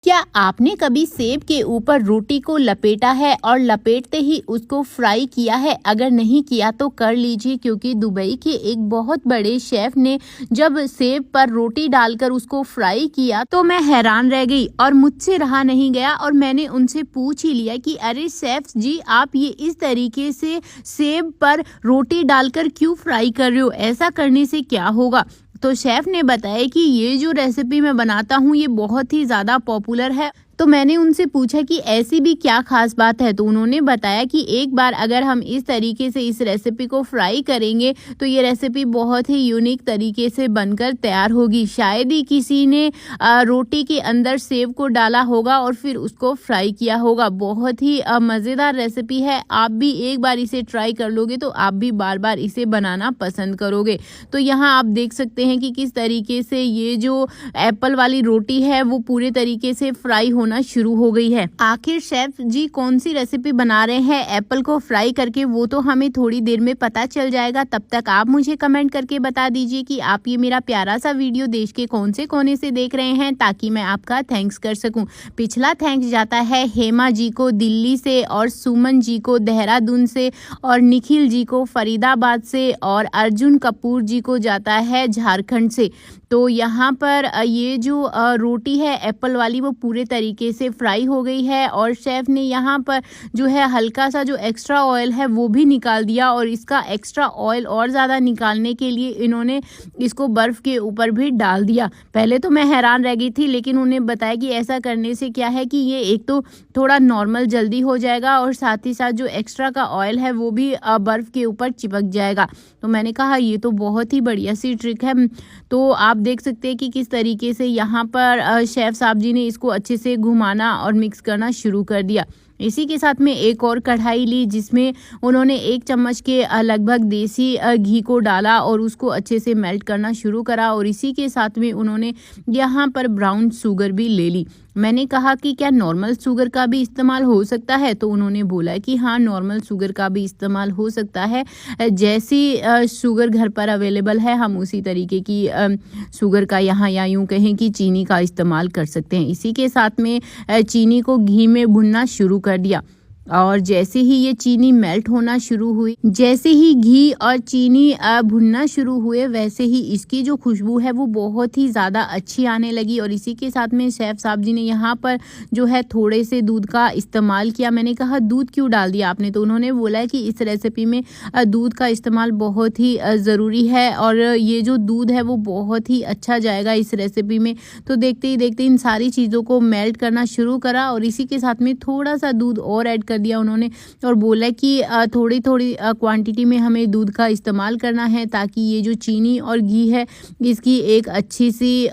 क्या आपने कभी सेब के ऊपर रोटी को लपेटा है और लपेटते ही उसको फ्राई किया है? अगर नहीं किया तो कर लीजिए, क्योंकि दुबई के एक बहुत बड़े शेफ ने जब सेब पर रोटी डालकर उसको फ्राई किया तो मैं हैरान रह गई और मुझसे रहा नहीं गया और मैंने उनसे पूछ ही लिया कि अरे शेफ जी, आप ये इस तरीके से सेब पर रोटी डालकर क्यों फ्राई कर रहे हो? ऐसा करने से क्या होगा? तो शेफ ने बताया कि ये जो रेसिपी मैं बनाता हूँ ये बहुत ही ज़्यादा पॉपुलर है। तो मैंने उनसे पूछा कि ऐसी भी क्या खास बात है, तो उन्होंने बताया कि एक बार अगर हम इस तरीके से इस रेसिपी को फ्राई करेंगे तो ये रेसिपी बहुत ही यूनिक तरीके से बनकर तैयार होगी। शायद ही किसी ने रोटी के अंदर सेब को डाला होगा और फिर उसको फ्राई किया होगा। बहुत ही मज़ेदार रेसिपी है। आप भी एक बार इसे ट्राई कर लोगे तो आप भी बार बार इसे बनाना पसंद करोगे। तो यहाँ आप देख सकते हैं कि किस तरीके से ये जो एप्पल वाली रोटी है वो पूरे तरीके से फ्राई होना शुरू हो गई है। आखिर शेफ जी कौन सी रेसिपी बना रहे हैं एप्पल को फ्राई करके, वो तो हमें थोड़ी देर में पता चल जाएगा। तब तक आप मुझे कमेंट करके बता दीजिए कि आप ये मेरा प्यारा सा वीडियो देश के कौन से कोने से देख रहे हैं, ताकि मैं आपका थैंक्स कर सकूं। पिछला थैंक्स जाता है हेमा जी को दिल्ली से, और सुमन जी को देहरादून से, और निखिल जी को फरीदाबाद से, और अर्जुन कपूर जी को जाता है झारखंड से। तो यहाँ पर ये जो रोटी है एप्पल वाली वो पूरे तरीके से फ्राई हो गई है, और शेफ़ ने यहाँ पर जो है हल्का सा जो एक्स्ट्रा ऑयल है वो भी निकाल दिया, और इसका एक्स्ट्रा ऑयल और ज़्यादा निकालने के लिए इन्होंने इसको बर्फ़ के ऊपर भी डाल दिया। पहले तो मैं हैरान रह गई थी, लेकिन उन्हें बताया कि ऐसा करने से क्या है कि ये एक तो थोड़ा नॉर्मल जल्दी हो जाएगा, और साथ ही साथ जो एक्स्ट्रा का ऑयल है वो भी बर्फ़ के ऊपर चिपक जाएगा। तो मैंने कहा ये तो बहुत ही बढ़िया सी ट्रिक है। तो आप देख सकते हैं कि किस तरीके से यहाँ पर शेफ़ साहब जी ने इसको अच्छे से घुमाना और मिक्स करना शुरू कर दिया। इसी के साथ में एक और कढ़ाई ली, जिसमें उन्होंने 1 चम्मच के लगभग देसी घी को डाला और उसको अच्छे से मेल्ट करना शुरू करा, और इसी के साथ में उन्होंने यहाँ पर ब्राउन शुगर भी ले ली। मैंने कहा कि क्या नॉर्मल शुगर का भी इस्तेमाल हो सकता है? तो उन्होंने बोला कि हाँ, नॉर्मल शुगर का भी इस्तेमाल हो सकता है। जैसी शुगर घर पर अवेलेबल है हम उसी तरीके की शुगर का यहाँ या यूँ कहें कि चीनी का इस्तेमाल कर सकते हैं। इसी के साथ में चीनी को घी में भुनना शुरू कर दिया, और जैसे ही ये चीनी मेल्ट होना शुरू हुई, जैसे ही घी और चीनी भुनना शुरू हुए, वैसे ही इसकी जो खुशबू है वो बहुत ही ज़्यादा अच्छी आने लगी। और इसी के साथ में शेफ़ साहब जी ने यहाँ पर जो है थोड़े से दूध का इस्तेमाल किया। मैंने कहा दूध क्यों डाल दिया आपने? तो उन्होंने बोला कि इस रेसिपी में दूध का इस्तेमाल बहुत ही ज़रूरी है, और ये जो दूध है वो बहुत ही अच्छा जाएगा इस रेसिपी में। तो देखते ही देखते इन सारी चीज़ों को मेल्ट करना शुरू करा, और इसी के साथ में थोड़ा सा दूध और ऐड कर दिया उन्होंने, और बोला कि थोड़ी थोड़ी क्वांटिटी में हमें दूध का इस्तेमाल करना है, ताकि ये जो चीनी और घी है इसकी एक अच्छी सी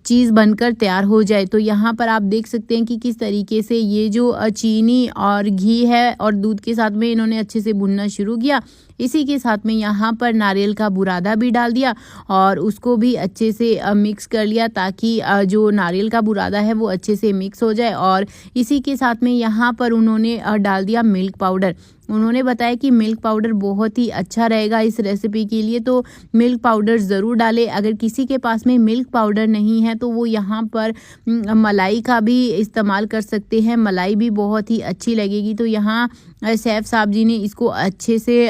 चीज़ बनकर तैयार हो जाए। तो यहाँ पर आप देख सकते हैं कि किस तरीके से ये जो चीनी और घी है और दूध के साथ में इन्होंने अच्छे से भुनना शुरू किया। इसी के साथ में यहाँ पर नारियल का बुरादा भी डाल दिया, और उसको भी अच्छे से मिक्स कर लिया, ताकि जो नारियल का बुरादा है वो अच्छे से मिक्स हो जाए। और इसी के साथ में यहाँ पर उन्होंने डाल दिया मिल्क पाउडर। उन्होंने बताया कि मिल्क पाउडर बहुत ही अच्छा रहेगा इस रेसिपी के लिए, तो मिल्क पाउडर ज़रूर डालें। अगर किसी के पास में मिल्क पाउडर नहीं है तो वो यहाँ पर मलाई का भी इस्तेमाल कर सकते हैं, मलाई भी बहुत ही अच्छी लगेगी। तो यहाँ शेफ़ साहब जी ने इसको अच्छे से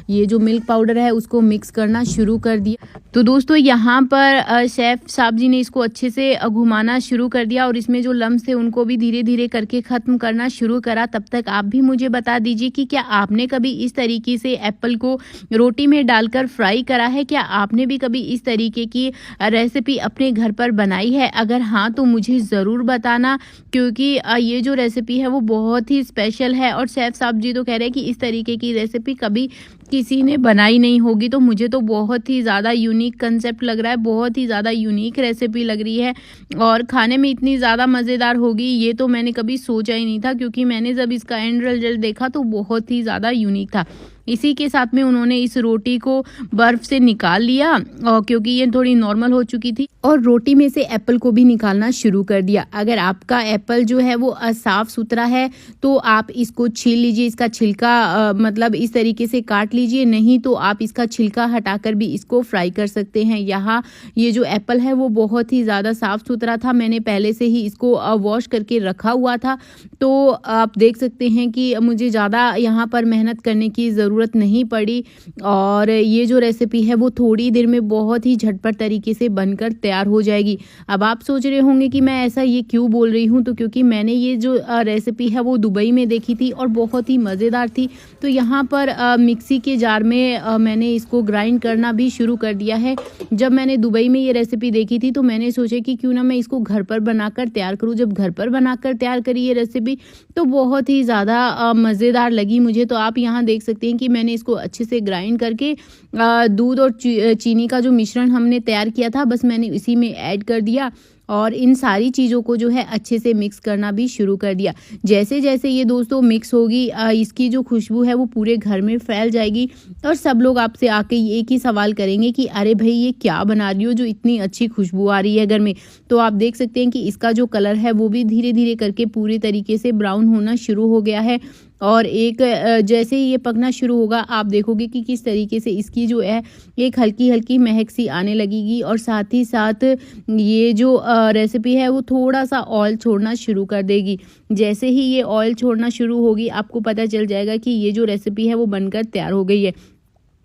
ये जो मिल्क पाउडर है उसको मिक्स करना शुरू कर दिया। तो दोस्तों यहाँ पर शेफ़ साहब जी ने इसको अच्छे से घुमाना शुरू कर दिया, और इसमें जो लम्स थे उनको भी धीरे धीरे करके ख़त्म करना शुरू करा। तब तक आप भी मुझे बता दीजिए कि क्या आपने कभी इस तरीके से एप्पल को रोटी में डालकर फ्राई करा है? क्या आपने भी कभी इस तरीके की रेसिपी अपने घर पर बनाई है? अगर हाँ तो मुझे ज़रूर बताना, क्योंकि ये जो रेसिपी है वो बहुत ही स्पेशल है, और शेफ़ साहब जी तो कह रहे हैं कि इस तरीके की रेसिपी कभी किसी ने बनाई नहीं होगी। तो मुझे तो बहुत ही ज़्यादा यूनिक कंसेप्ट लग रहा है, बहुत ही ज़्यादा यूनिक रेसिपी लग रही है, और खाने में इतनी ज़्यादा मज़ेदार होगी ये तो मैंने कभी सोचा ही नहीं था, क्योंकि मैंने जब इसका एंड रिजल्ट देखा तो बहुत ही ज़्यादा यूनिक था। इसी के साथ में उन्होंने इस रोटी को बर्फ से निकाल लिया और क्योंकि ये थोड़ी नॉर्मल हो चुकी थी, और रोटी में से एप्पल को भी निकालना शुरू कर दिया। अगर आपका एप्पल जो है वो साफ सुथरा है तो आप इसको छील लीजिए, इसका छिलका मतलब इस तरीके से काट लीजिए, नहीं तो आप इसका छिलका हटाकर भी इसको फ्राई कर सकते हैं। यहाँ ये जो एप्पल है वो बहुत ही ज़्यादा साफ सुथरा था, मैंने पहले से ही इसको वॉश करके रखा हुआ था, तो आप देख सकते हैं कि मुझे ज़्यादा यहाँ पर मेहनत करने की ज़रूरत नहीं पड़ी और ये जो रेसिपी है वो थोड़ी देर में बहुत ही झटपट तरीके से बनकर तैयार हो जाएगी। अब आप सोच रहे होंगे कि मैं ऐसा ये क्यों बोल रही हूँ, तो क्योंकि मैंने ये जो रेसिपी है वो दुबई में देखी थी और बहुत ही मज़ेदार थी। तो यहाँ पर मिक्सी के जार में मैंने इसको ग्राइंड करना भी शुरू कर दिया है। जब मैंने दुबई में ये रेसिपी देखी थी तो मैंने सोचा कि क्यों ना मैं इसको घर पर बनाकर तैयार करूँ। जब घर पर बनाकर तैयार करी ये रेसिपी तो बहुत ही ज़्यादा मज़ेदार लगी मुझे। तो आप यहाँ देख सकते हैं कि मैंने इसको अच्छे से ग्राइंड करके दूध और चीनी का जो मिश्रण हमने तैयार किया था बस मैंने इसी में ऐड कर दिया और इन सारी चीज़ों को जो है अच्छे से मिक्स करना भी शुरू कर दिया। जैसे जैसे ये दोस्तों मिक्स होगी इसकी जो खुशबू है वो पूरे घर में फैल जाएगी और सब लोग आपसे आके एक ही सवाल करेंगे कि अरे भाई ये क्या बना रही हो जो इतनी अच्छी खुशबू आ रही है घर में। तो आप देख सकते हैं कि इसका जो कलर है वो भी धीरे धीरे करके पूरी तरीके से ब्राउन होना शुरू हो गया है और एक जैसे ही ये पकना शुरू होगा आप देखोगे कि किस तरीके से इसकी जो है एक हल्की हल्की महक सी आने लगेगी और साथ ही साथ ये जो रेसिपी है वो थोड़ा सा ऑयल छोड़ना शुरू कर देगी। जैसे ही ये ऑयल छोड़ना शुरू होगी आपको पता चल जाएगा कि ये जो रेसिपी है वो बनकर तैयार हो गई है।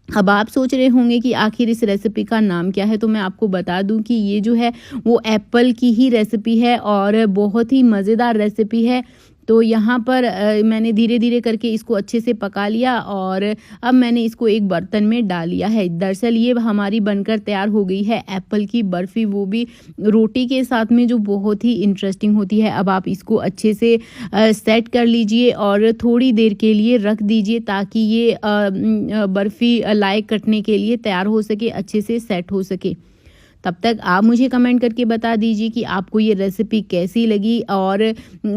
अब आप सोच रहे होंगे कि आखिर इस रेसिपी का नाम क्या है, तो मैं आपको बता दूं कि ये जो है वो एप्पल की ही रेसिपी है और बहुत ही मज़ेदार रेसिपी है। तो यहाँ पर मैंने धीरे धीरे करके इसको अच्छे से पका लिया और अब मैंने इसको एक बर्तन में डाल लिया है। दरअसल ये हमारी बनकर तैयार हो गई है एप्पल की बर्फ़ी, वो भी रोटी के साथ में, जो बहुत ही इंटरेस्टिंग होती है। अब आप इसको अच्छे से सेट कर लीजिए और थोड़ी देर के लिए रख दीजिए ताकि ये बर्फ़ी लायक कटने के लिए तैयार हो सके, अच्छे से सेट हो सके। तब तक आप मुझे कमेंट करके बता दीजिए कि आपको ये रेसिपी कैसी लगी और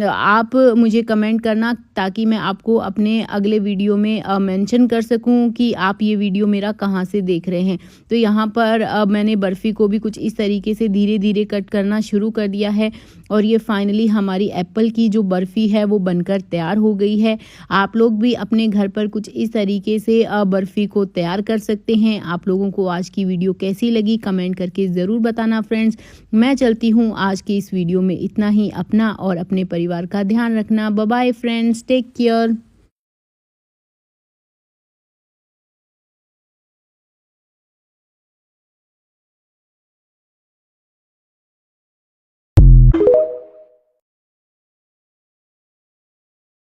आप मुझे कमेंट करना ताकि मैं आपको अपने अगले वीडियो में मेंशन कर सकूं कि आप ये वीडियो मेरा कहां से देख रहे हैं। तो यहाँ पर मैंने बर्फ़ी को भी कुछ इस तरीके से धीरे धीरे कट करना शुरू कर दिया है और ये फाइनली हमारी एप्पल की जो बर्फ़ी है वो बनकर तैयार हो गई है। आप लोग भी अपने घर पर कुछ इस तरीके से बर्फ़ी को तैयार कर सकते हैं। आप लोगों को आज की वीडियो कैसी लगी कमेंट करके ज़रूर बताना फ्रेंड्स। मैं चलती हूँ, आज की इस वीडियो में इतना ही। अपना और अपने परिवार का ध्यान रखना। Bye bye friends, take care.